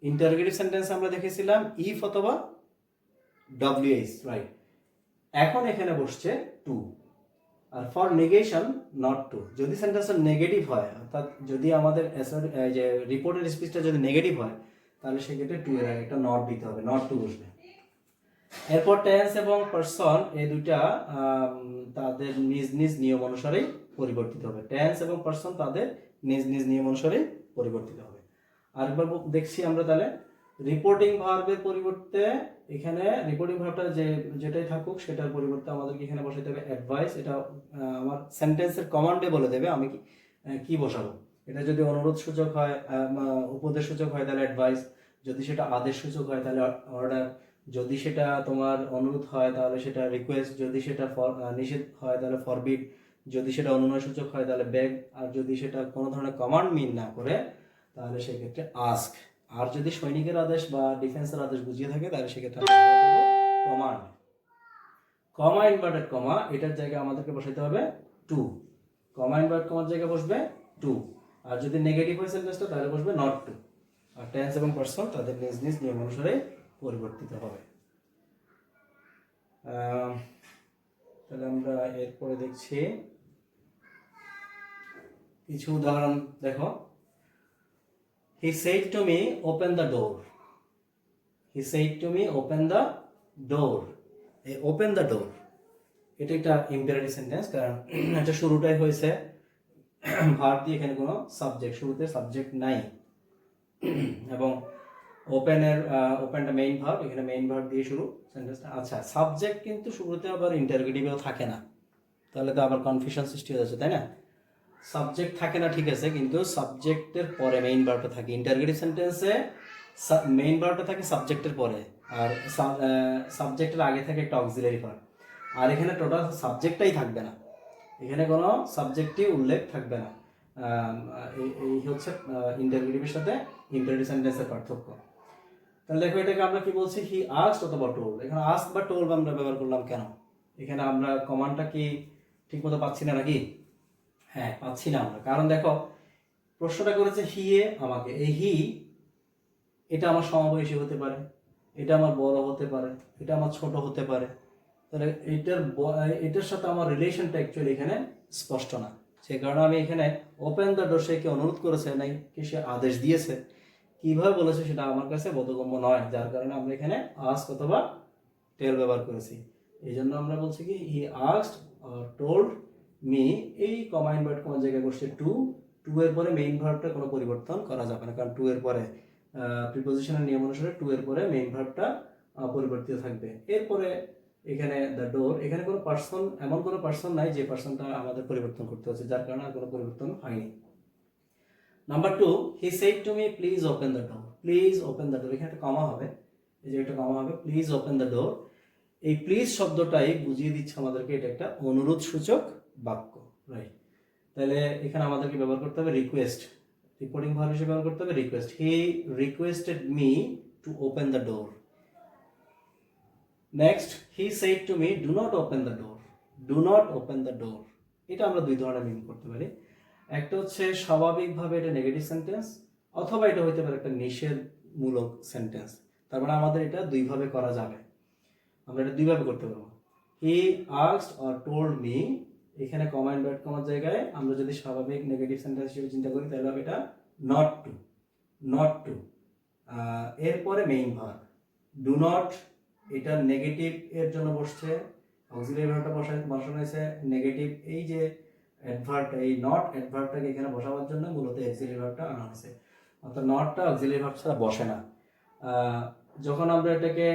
ইন্টারোগেটিভ সেন্টেন্সে আমরা দেখেছিলাম ইফ অথবা ডব্লিউএইচ, রাইট। এখন এখানে বসছে টু। আর ফর নেগেশন নট টু, যদি সেন্টেন্সটা নেগেটিভ হয়, অর্থাৎ যদি আমাদের যে রিপোর্টের স্পিচটা যদি নেগেটিভ হয় তাহলে সেক্ষেত্রে টু এর আগে একটা নট দিতে হবে, নট টু বসবে। এরপর টেন্স এবং পারসন এই দুইটা তাদের নিজ নিজ নিয়ম অনুসারে পরিবর্তিত হবে। টেন্স এবং পারসন তাদের নিজ নিজ নিয়ম অনুসারে পরিবর্তিত হবে। আরেকবার দেখছি আমরা, তাহলে রিপোর্টিং ভার্বের পরিবর্তে এখানে রিপোর্টিং ভার্বটা যেটাই থাকুক সেটার পরিবর্তে আমাদেরকে এখানে বসাতে হবে অ্যাডভাইস। এটা আমার সেন্টেন্সের কমান্ডে বলে দেবে আমি কি বসাবো। এটা যদি অনুরোধ সূচক হয়, উপদেশ সূচক হয় তাহলে অ্যাডভাইস, যদি সেটা আদেশ সূচক হয় তাহলে অর্ডার, যদি সেটা তোমার অনুরোধ হয় তাহলে সেটা রিকোয়েস্ট, যদি সেটা নিষেধ হয় তাহলে ফরবিড, যদি সেটা অনুনয় সূচক হয় তাহলে বেগ, আর যদি সেটা কোনো ধরনের কমান্ড মিন না করে তাহলে সেক্ষেত্রে আস্ক। আর যদি সৈনিকের আদেশ বা ডিফেন্সের আদেশ বুঝিয়ে থাকে তাহলে সেক্ষেত্রে কমান্ড। কমা ইনভার্টেড কমা, এটার জায়গায় আমাদেরকে বসাইতে হবে টু। কমা ইনভার্টেড কমার জায়গায় বসবে টু। আর যদি নেগেটিভ হয় সেন্টেন্সটা তাহলে বসবে নট টু। আর টেন্স এবং পার্সন তাদের নিজ নিজ নিয়ম অনুসারে পরিবর্তিত হবে। তাহলে আমরা এরপরে দেখছি কিছু উদাহরণ। দেখো, হি said to me open the door. He said to me open the ডোর। এই ওপেন দ্য ডোর এটা একটা ইম্পেরাটিভ সেন্টেন্স, কারণ এটা শুরুটাই হয়েছে ভার্ব দিয়ে, এখানে কোনো সাবজেক্ট, শুরুতে সাবজেক্ট নাই। এবং ওপেনটা মেইন ভার্ব, এখানে মেইন ভার্ব দিয়ে শুরু সেন্টেন্সটা। আচ্ছা, সাবজেক্ট কিন্তু শুরুতে আবার ইন্টারগেটিভেও থাকে না, তাহলে তো আবার কনফিউশন সৃষ্টি হয়ে যাচ্ছে, তাই না? সাবজেক্ট থাকে না ঠিক আছে, কিন্তু সাবজেক্টের পরে মেইন ভার্বটা থাকে। ইন্টারগেটিভ সেন্টেন্সে মেইন ভার্বটা থাকে সাবজেক্টের পরে, আর সাবজেক্টের আগে থাকে একটা অক্সিলারি ভার্ব। আর এখানে টোটাল সাবজেক্টটাই থাকবে না, এখানে কোনো সাবজেক্টই উল্লেখ থাকবে না। এই হচ্ছে ইন্টারগেটিভের সাথে ইম্পারেটিভ সেন্টেন্সের পার্থক্য। তাহলে দেখো, এটাকে আমরা কি বলছি? হি আস্কড অথবা টোল্ড। এখানে আস্ক বা টোল্ড আমরা ব্যবহার করলাম কেন? এখানে আমরা কমান্ডটা কি ঠিকমতো পাচ্ছি না নাকি? হ্যাঁ, পাচ্ছি না আমরা, কারণ দেখো প্রশ্নটা করেছে হি এ আমাকে। এই হি এটা আমার সমবয়সী হতে পারে, এটা আমার বড় হতে পারে, এটা আমার ছোট হতে পারে। তাহলে এটার সাথে আমার রিলেশনটা অ্যাকচুয়ালি এখানে স্পষ্ট না। সেই কারণে আমি এখানে ওপেন দ্য ডোর, সে কি অনুরোধ করেছে নাকি সে আদেশ দিয়েছে, কিভাবে বলেছে সেটা আমার কাছে বোধগম্য নয়, যার কারণে আমরা এখানে আস্ক অথবা টেল ব্যবহার করেছি। এই জন্য আমরা বলছি কি he asked or told me. এই কমা ইনভার্ট কমার জায়গায় বসছে টু। টু এর পরে মেইন ভার্বটা কোনো পরিবর্তন করা যাবে না, কারণ টু এর পরে প্রিপোজিশনের নিয়ম অনুসারে টু এর পরে মেইন ভার্বটা পরিবর্তিত থাকবে। এরপরে এখানে দ্য ডোর, এখানে কোনো পার্সন, এমন কোনো পার্সন নাই যে পার্সনটা আমাদের পরিবর্তন করতে হচ্ছে, যার কারণে আর কোনো পরিবর্তন হয়নি। Number two, he said to me please open the door. Please open the door, এখানে একটা কমা হবে, এই যে একটা কমা হবে, প্লিজ ওপেন দ্য ডোর। এই প্লিজ শব্দটাই বুঝিয়ে দিচ্ছে আমাদেরকে এটা একটা অনুরোধ সূচক বাক্য, রাইট? তাহলে এখানে আমাদেরকে ব্যবহার করতে হবে রিকোয়েস্ট, রিপোর্টিং ভার্ব হিসেবে ব্যবহার করতে হবে request. He requested me to open the door. Next, he said to me do not open the door. Do not open the ডোর, এটা আমরা দুই ধরনের মিন করতে পারি। একটা হচ্ছে স্বাভাবিকভাবে এটা নেগেটিভ সেন্টেন্স, অথবা এটা হইতে পারে একটা নিষেধমূলক সেন্টেন্স। তার মানে আমাদের এটা দুইভাবে করা যাবে, আমরা এটা দুইভাবে করতে পারবো। He asked or told me, এখানে কমা ইনভার্ট কমার জায়গায় আমরা যদি স্বাভাবিক নেগেটিভ সেন্টেন্স হিসেবে চিন্তা করি তাহলে হবে এটা নট টু। নট টু এরপরে মেইন ভার্ব ডু নট, এটা নেগেটিভ এর জন্য বসছে, অক্সিলারি ভার্বটা বসানো হয়েছে নেগেটিভ। এই যে অ্যাডভার্বটা, এই নট অ্যাডভার্বটাকে এখানে বসাবার জন্য মূলত অক্সিলারি ভার্বটা আনা হয়েছে, অর্থাৎ নটটা অক্সিলারি ভার্ব ছাড়া বসে না। যখন আমরা এটাকে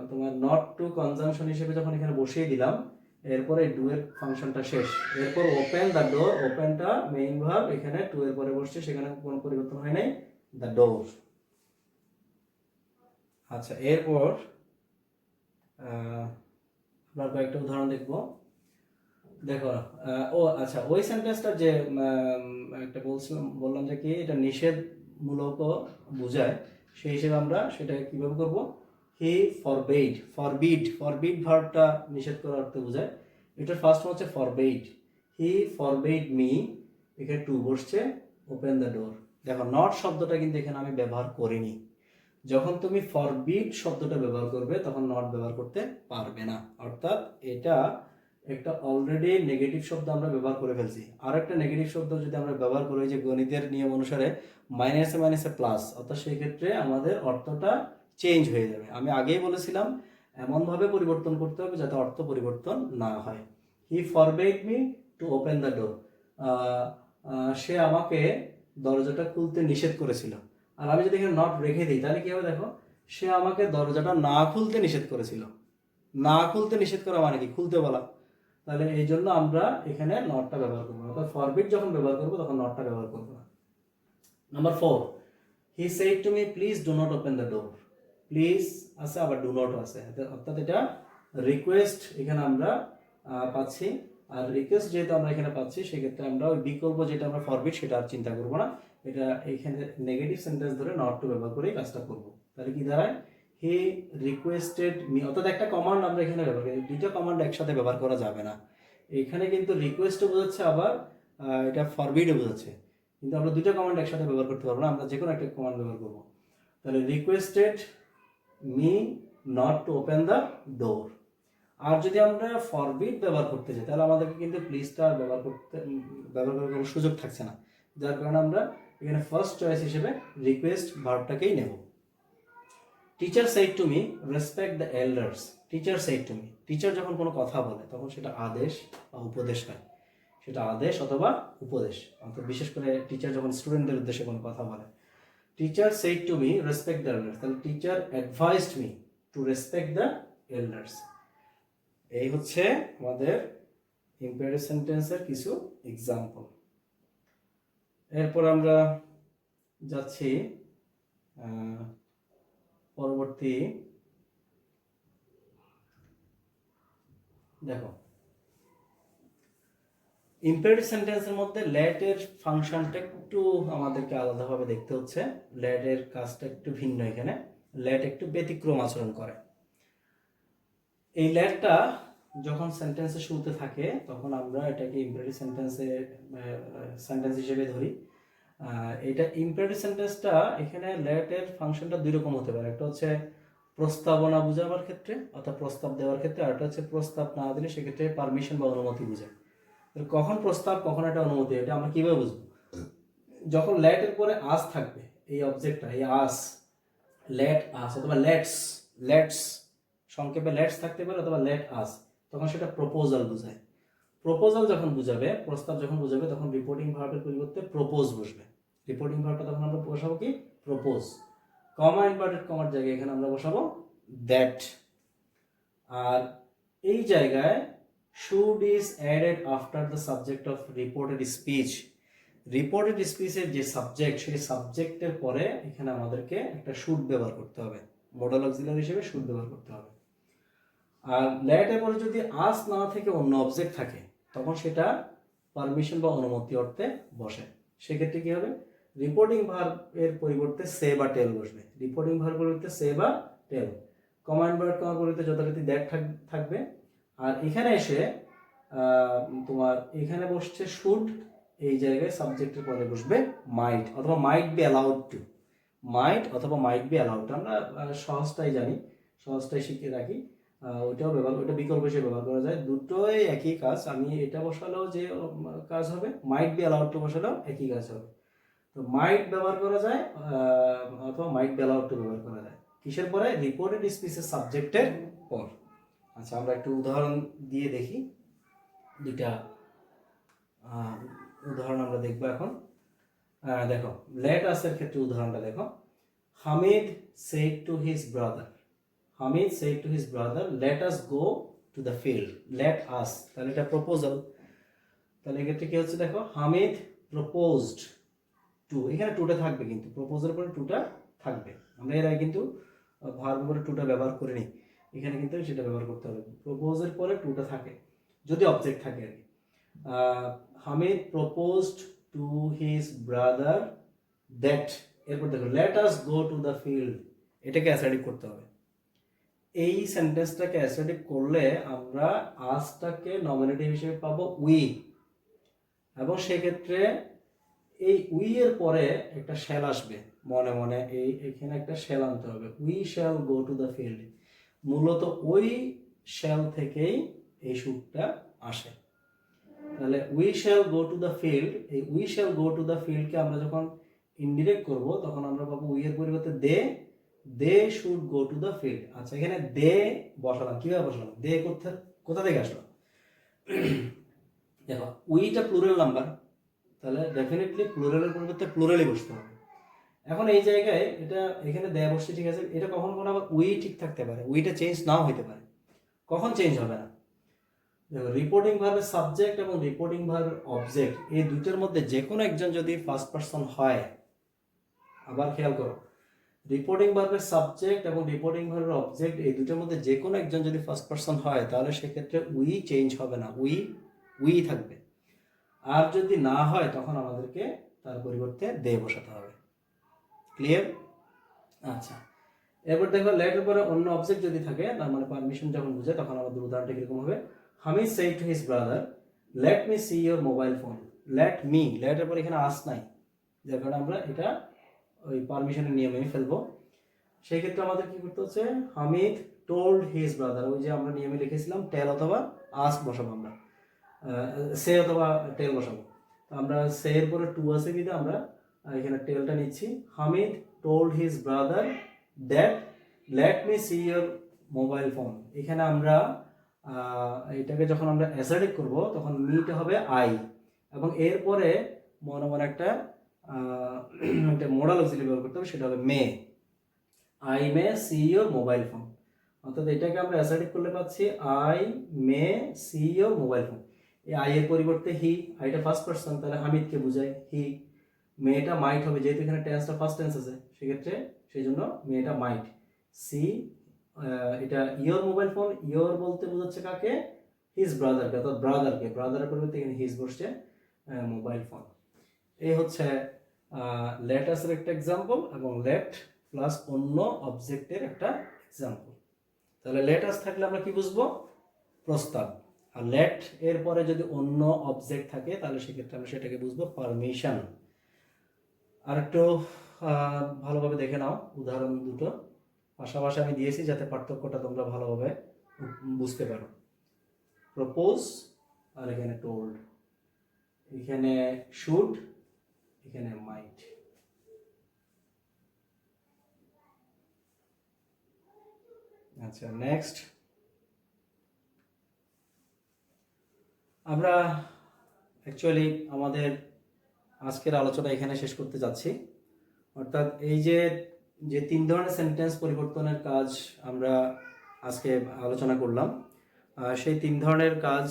তোমার নট টু কনজাংশন হিসেবে যখন এখানে বসিয়ে দিলাম, এরপরে ডু এর ফাংশনটা শেষ। এরপর ওপেন দ্য ডোর, ওপেনটা মেইন ভার্ব, এখানে টু এর পরে বসছে, সেখানে কোনো পরিবর্তন হয় নাই, দ্য ডোর। আচ্ছা, এরপর আমরা কয়েকটা উদাহরণ দেখব। দেখো, আচ্ছা, ওই সেন্টেন্সটা যে একটা বললাম যে কি এটা নিষেধমূলক বোঝায়, সেই হিসেবে আমরা সেটা কিভাবে করব? হি ফরবেড। ফরবিড ভার্বটা নিষেধ করার অর্থে বোঝায়, এটার ফার্স্ট হচ্ছে ফরবেড। হি ফরবেড মি, এখানে টু বসছে, ওপেন দ্য ডোর। দেখো, নট শব্দটা কিন্তু এখানে আমি ব্যবহার করিনি। যখন তুমি ফরবিড শব্দটা ব্যবহার করবে তখন নট ব্যবহার করতে পারবে না, অর্থাৎ এটা একটা অলরেডি নেগেটিভ শব্দ আমরা ব্যবহার করে ফেলছি। আর একটা নেগেটিভ শব্দ যদি আমরা ব্যবহার করি যে গণিতের নিয়ম অনুসারে মাইনাসে মাইনাসে প্লাস, অর্থাৎ সেই ক্ষেত্রে আমাদের অর্থটা চেঞ্জ হয়ে যাবে। আমি আগেই বলেছিলাম এমনভাবে পরিবর্তন করতে হবে যাতে অর্থ পরিবর্তন না হয়। He forbade me to open the door, সে আমাকে দরজাটা খুলতে নিষেধ করেছিল। আর আমি যদি এখানে নট রেখে দিই তাহলে কি হবে? দেখো, সে আমাকে দরজাটা না খুলতে নিষেধ করেছিল। না খুলতে নিষেধ করা মানে কি? খুলতে বলা। তাহলে এই জন্য আমরা এখানে নটটা ব্যবহার করবো, অর্থাৎ ফরবিড যখন ব্যবহার করবো তখন নটটা ব্যবহার করবো না। Number 4, he said to me please do not open the door. Please আছে, আবার ডু নট আছে, অর্থাৎ এটা রিকোয়েস্ট এখানে আমরা পাচ্ছি। আর রিকোয়েস্ট যেহেতু আমরা এখানে পাচ্ছি, সেক্ষেত্রে আমরা ওই বিকল্প যেটা আমরা ফরবিড সেটা আর চিন্তা করবো না, এটা এখানে নেগেটিভ সেন্টেন্স ধরে নট টু ব্যবহার করেই কাজটা করবো। তাহলে কি দাঁড়ায়? হি রিকোয়েস্টেড মি, অর্থাৎ একটা কমান্ড আমরা এখানে ব্যবহার করি, দুইটা কমান্ড একসাথে ব্যবহার করা যাবে না। এখানে কিন্তু রিকোয়েস্ট বোঝাচ্ছে, আবার এটা ফরবিডও বোঝাচ্ছে, কিন্তু আমরা দুটো কমান্ড একসাথে ব্যবহার করতে পারবো না, আমরা যে কোনো একটা কমান্ড ব্যবহার করবো। তাহলে requested me not to open the door. আর যদি আমরা ফরবিড ব্যবহার করতে চাই তাহলে আমাদেরকে কিন্তু প্লিজটা ব্যবহার করার কোনো সুযোগ থাকছে না, যার কারণে আমরা এখানে ফার্স্ট চয়েস হিসেবে রিকোয়েস্ট ভার্বটাকেই নেব। Teacher said to me respect the elders. Teacher said to me, teacher যখন কোনো কথা বলে তখন সেটা আদেশ বা উপদেশ হয়, সেটা আদেশ অথবা উপদেশ। অর্থাৎ বিশেষ করে টিচার যখন স্টুডেন্টদের উদ্দেশ্যে কোনো কথা বলে, teacher said to me respect the elders, তাহলে teacher advised me to respect the elders. এই হচ্ছে আমাদের ইম্পারেটিভ সেন্টেন্সের কিছু এক্সাম্পল। এরপর আমরা যাচ্ছি পরবর্তী। দেখো, ইম্পারেটিভ সেন্টেন্সের মধ্যে লেট এর ফাংশনটা একটু আমাদেরকে আলাদাভাবে দেখতে হচ্ছে। লেট এর কাজটা একটু ভিন্ন, এখানে লেট একটু ব্যতিক্রম আচরণ করে। এই লেটটা যখন সেন্টেন্সের শুরুতে থাকে তখন আমরা এটাকে ইম্পারেটিভ সেন্টেন্স হিসেবে ধরি। এটা ইম্পারেটিভ সেন্টেন্সটা এখানে লেট এর ফাংশনটা দুই রকম হতে পারে। একটা হচ্ছে প্রস্তাবনা বোঝাবার ক্ষেত্রে অর্থাৎ প্রস্তাব দেওয়ার ক্ষেত্রে, আর একটা হচ্ছে প্রস্তাব না দিলে সেক্ষেত্রে পারমিশন বা অনুমতি বোঝায়। কখন প্রস্তাব কখন একটা অনুমতি, এটা আমরা কিভাবে বুঝবো? যখন লেট এর পরে আস থাকবে, এই অবজেক্টটা, এই আস, লেট আস অথবা লেটস সংক্ষেপে লেটস থাকতে পারে অথবা লেট আস, তখন সেটা প্রপোজাল বোঝায়। প্রপোজাল যখন বুঝাবে, প্রস্তাব যখন বুঝাবে, তখন রিপোর্টিং ভার্বের পরিবর্তে প্রপোজ বসবে। রিপোর্টিং ভার্বটা তখন আমরা বসাবো কি? প্রপোজ। কমা ইনভার্টেড কমার জায়গায় এখানে আমরা বসাবো দ্যাট। আর এই জায়গায় should is added after the subject of reported speech. Reported স্পিচের যে সাবজেক্ট, সেই সাবজেক্টের পরে এখানে আমাদেরকে একটা শুড ব্যবহার করতে হবে, মডেল অক্সিলারি হিসেবে শুড ব্যবহার করতে হবে। আর লেটের পরে যদি আস না থেকে অন্য অবজেক্ট থাকে তখন সেটা পারমিশন বা অনুমতি অর্থে বসে। সেক্ষেত্রে কি হবে? রিপোর্টিং ভার্ব এর পরিবর্তে সে বা টেল বসবে। রিপোর্টিং ভার্ব পরিবর্তে সে বা টেল। কমান্ড ভার্ব কমার পরিবর্তে যথারীতি দ্যাট থাকবে। আর এখানে এসে তোমার এখানে বসছে শুড, এই জায়গায় সাবজেক্টের পরে বসবে মাইট অথবা মাইট বি অ্যালাউড টু। মাইট অথবা মাইট বি অ্যালাউড, আমরা সহজটাই জানি, সহজটাই শিখে রাখি। ওইটাও ওইটা বিকল্প হিসেবে ব্যবহার করা যায়। দুটোই একই কাজ, আমি এটা বসালেও যে কাজ হবে, মাইট বি অ্যালাউড টু বসালেও একই কাজ হবে। তো মাইট ব্যবহার করা যায় অথবা মাইট বি অ্যালাউড টু ব্যবহার করা যায় কিসের পরে? রিপোর্টেড স্পিচের সাবজেক্টের পর। আচ্ছা, আমরা একটু উদাহরণ দিয়ে দেখি। দুটা উদাহরণ আমরা দেখবো এখন। দেখো, লেট আস-এর ক্ষেত্রে উদাহরণটা দেখো। Hamid said to his brother. Hamid said to his brother, let us go to the field. Let us, তাহলে এটা প্রপোজাল। তাহলে এক্ষেত্রে কি হচ্ছে দেখো, হামিদ প্রপোজড টু, এখানে টুটা থাকবে, কিন্তু প্রপোজাল পরে টুটা থাকবে। আমরা এর আগে কিন্তু ভার্ব পরে টুটা ব্যবহার করিনি, এখানে কিন্তু সেটা ব্যবহার করতে হবে। প্রপোজের পরে টুটা থাকে যদি অবজেক্ট থাকে আর কি। Hamid proposed two his brother that, এরপর দেখো let us go to the field, এটাকে অ্যাসার্টিভ করতে হবে। এই সেন্টেন্সটাকে অ্যাসার্টিভ করলে আমরা আসটাকে নমিনেটিভ হিসেবে পাবো উই, এবং সেক্ষেত্রে এই উই এর পরে একটা শ্যাল আসবে, মনে মনে এখানে একটা শ্যাল আনতে হবে। We shall go to the field, মূলত ওই শ্যাল থেকেই এই সুরটা আসে। তাহলে we shall go to the field, এই we shall go to the ফিল্ডকে আমরা যখন ইনডিরেক্ট করব তখন আমরা পাবো উই এর পরিবর্তে they should go to the field. আচ্ছা, এখানে দে বসালাম, কিভাবে বসালাম? দে কোথা থেকে আসলো? দেখো, উইটা প্লুরাল নাম্বার, তাহলে ডেফিনেটলি প্লুরালের পরিবর্তে প্লুরালই বসতে হবে। এখন এই জায়গায় এটা এখানে দে বসছে, ঠিক আছে, এটা কখন কোনো আবার উই ঠিক থাকতে পারে, উইটা চেঞ্জ নাও হইতে পারে। কখন চেঞ্জ হবে না? দেখো, রিপোর্টিং ভার্বের সাবজেক্ট এবং রিপোর্টিং ভার্বের অবজেক্ট, এই দুটোর মধ্যে যে কোনো একজন যদি ফার্স্ট পারসন হয়, আবার খেয়াল করো, রিপোর্টিং ভার্বের সাবজেক্ট এবং রিপোর্টিং ভার্বের অবজেক্ট, এই দুটোর মধ্যে যে কোনো একজন যদি ফার্স্ট পারসন হয় তাহলে সেক্ষেত্রে উই চেঞ্জ হবে না, উই থাকবে। আর যদি না হয় তখন আমাদেরকে তার পরিবর্তে দে বসাতে হবে। ক্লিয়ার? আচ্ছা, এবার দেখো, লেটের পরে অন্য অবজেক্ট যদি থাকে, তার মানে পারমিশন যখন বোঝায়, তখন আমাদের উদাহরণটা কিরকম হবে? Hamid said to his brother, let me see your mobile phone. Let me, লেটের পর এখানে আস নাই, যার কারণে আমরা এটা ওই পারমিশনের নিয়মে ফেলবো। সেই ক্ষেত্রে আমাদের কি করতে হচ্ছে, হামিদ টোল্ড হিজ ব্রাদার, ওই যে আমরা নিয়মে লিখেছিলাম টেল অথবা আস্ক বসাবো আমরা, সে অথবা টেল বসাবো। তো আমরা সে এর পরে টু আছে কিন্তু আমরা এখানে টেলটা নিচ্ছি। Hamid told his brother that late me see your mobile phone. এখানে আমরা এটাকে যখন আমরা অ্যাসার্টিভ করব তখন মিটা হবে আই, এবং এরপরে মনে মনে একটা মোডাল অক্সিলারি ব্যবহার করতে হবে, সেটা হবে may. I may see your mobile phone, অর্থাৎ এটাকে আমরা অ্যাসার্টিভ করলে পাচ্ছি I may see your mobile phone. এই আই এর পরিবর্তে হি, আইটা ফার্স্ট পারসন, তাহলে হামিদকে বোঝায় হি। মেয়েটা মাইট হবে, যেহেতু এখানে টেন্সটা ফার্স্ট টেন্স আছে সেক্ষেত্রে সেই জন্য মেয়েটা মাইট। সি এটা ইয়োর মোবাইল ফোন, ইয়োর বলতে বোঝাচ্ছে কাকে, হিজ ব্রাদারকে, অর্থাৎ ব্রাদারকে, ব্রাদারের পরিবর্তে এখানে হিজ বসছে মোবাইল ফোন। এই হচ্ছে লেটাসের একটা এক্সাম্পল এবং লেট প্লাস অন্য অবজেক্টের একটা এক্সাম্পল। তাহলে লেটাস থাকলে আমরা কি বুঝবো, প্রস্তাব, আর লেট এর পরে যদি অন্য অবজেক্ট থাকে তাহলে সেক্ষেত্রে আমরা সেটাকে বুঝবো পারমিশন। আর একটু ভালোভাবে দেখে নাও উদাহরণ দুটো, পাশাপাশি আমি দিয়েছি যাতে পার্থক্যটা তোমরা ভালোভাবে বুঝতে পারো। প্রপোজ আর এখানে টোল্ড, এখানে শুড, এখানে মাইট। আচ্ছা, নেক্সট আমরা অ্যাকচুয়ালি আমাদের আজকের আলোচনা এখানে শেষ করতে যাচ্ছি। অর্থাৎ এই যে যে তিন ধরনের সেন্টেন্স পরিবর্তনের কাজ আমরা আজকে আলোচনা করলাম, সেই তিন ধরনের কাজ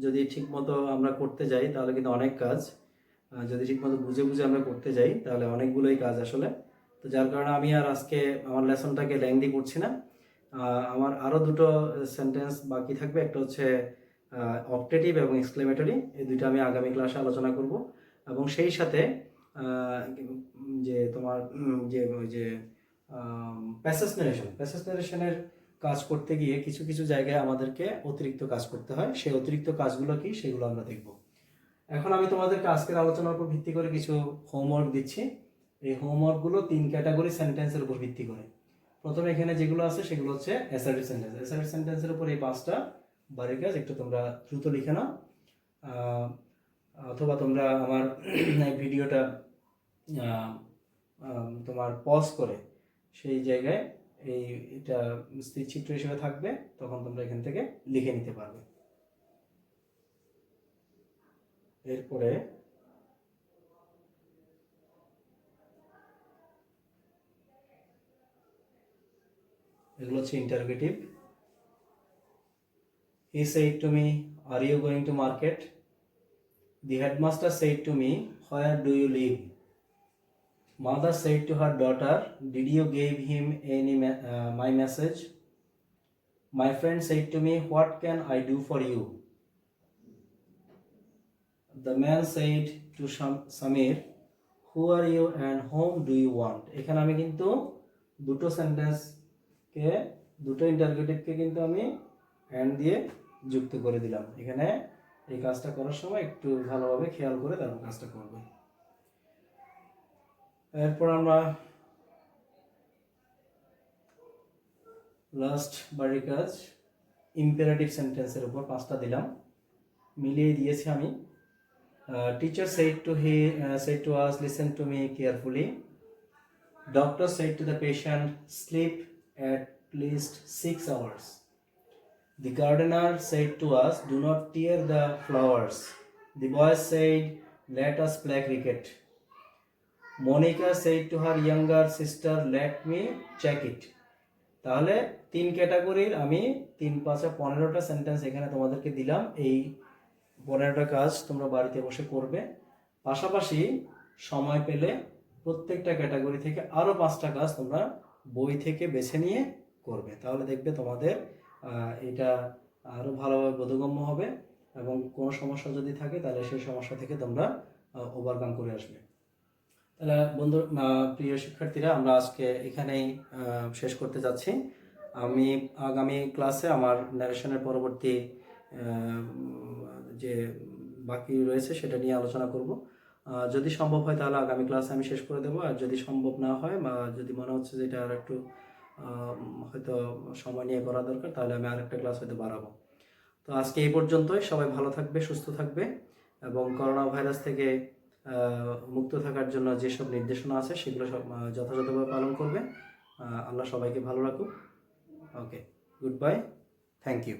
যদি ঠিকমতো আমরা করতে যাই তাহলে কিন্তু অনেক কাজ, যদি ঠিকমতো বুঝে বুঝে আমরা করতে যাই তাহলে অনেকগুলোই কাজ আসলে। তো যার কারণে আমি আর আজকে আমার লেসনটাকে লেংদি করছি না। আমার আরও দুটো সেন্টেন্স বাকি থাকবে, একটা হচ্ছে অপটেটিভ এবং এক্সক্লেমেটরি, এই দুইটা আমি আগামী ক্লাসে আলোচনা করব। এবং সেই সাথে যে তোমার যে ওই যে প্যাসেজ নারেশনের কাজ করতে গিয়ে কিছু কিছু জায়গায় আমাদেরকে অতিরিক্ত কাজ করতে হয়, সেই অতিরিক্ত কাজগুলো কি সেগুলো আমরা দেখব। এখন আমি তোমাদেরকে আজকের আলোচনার উপর ভিত্তি করে কিছু হোমওয়ার্ক দিচ্ছি। এই হোমওয়ার্কগুলো তিন ক্যাটাগরি সেন্টেন্সের উপর ভিত্তি করে। প্রথমে এখানে যেগুলো আছে সেগুলো হচ্ছে অ্যাসার্টিভ সেন্টেন্স। অ্যাসার্টিভ সেন্টেন্সের উপর এই 5টা বাড়ির কাজ একটু তোমরা দ্রুত লিখে নাও, অথবা তোমরা আমার এই ভিডিওটা তোমার পজ করে সেই জায়গায় এটা স্থিরচিত্র হিসেবে থাকবে, তখন তোমরা এখান থেকে লিখে নিতে পারবে। এরপরে এগুলো হচ্ছে interrogative. He said to me, "Are you going to market?" The headmaster said to me, "Where do you live?" Mother said to her daughter, "Did you give him my message?" My friend said to me, "What can I do for you?" The man said to Samir, "Who are you and whom do you want?" এখানে আমি কিন্তু দুটো সেন্টেন্সকে, দুটো ইন্টারোগেটিভকে কিন্তু আমি and দিয়ে যুক্ত করে দিলাম। এখানে এই কাজটা করার সময় একটু ভালোভাবে খেয়াল করে তারপর কাজটা করবে। এরপর আমরা লাস্ট বাড়ির কাজ ইম্পেরাটিভ সেন্টেন্সের উপর 5টা দিলাম, মিলিয়ে দিয়েছি আমি। Teacher said to us, "Listen to me carefully." Doctor said to the patient, "Sleep at least 6 hours." The gardener said to us, "Do not tear the flowers." The boy said, "Let us play cricket." Monica said to her younger sister, "Let me check it." তাহলে 3 ক্যাটাগরির আমি 3 5 15টা sentence এখানে তোমাদেরকে দিলাম। এই 15টা কাজ তোমরা বাড়িতে বসে করবে। পাশাপাশি সময় পেলে প্রত্যেকটা ক্যাটাগরি থেকে আরও 5টা কাজ তোমরা বই থেকে বেছে নিয়ে করবে। তাহলে দেখবে তোমাদের এটা আরও ভালোভাবে বোধগম্য হবে, এবং কোনো সমস্যা যদি থাকে তাহলে সেই সমস্যা থেকে তোমরা ওভারকাম করে আসবে। তাহলে বন্ধু, প্রিয় শিক্ষার্থীরা, আমরা আজকে এখানেই শেষ করতে যাচ্ছি। আমি আগামী ক্লাসে আমার ন্যারেশনের পরবর্তী যে বাকি রয়েছে সেটা নিয়ে আলোচনা করব। যদি সম্ভব হয় তাহলে আগামী ক্লাসে আমি শেষ করে দেবো, আর যদি সম্ভব না হয় বা যদি মনে হচ্ছে যে এটা আর একটু হয়তো সময় নিয়ে করা দরকার, তাহলে আমি আরেকটা ক্লাস হয়তো বাড়াবো। তো আজকে এই পর্যন্তই। সবাই ভালো থাকবে, সুস্থ থাকবে এবং করোনা ভাইরাস থেকে মুক্ত থাকার জন্য যেসব নির্দেশনা আছে সেগুলো সব যথাযথভাবে পালন করবে। আল্লাহ সবাইকে ভালো রাখুক। ওকে, গুড বাই, থ্যাংক ইউ।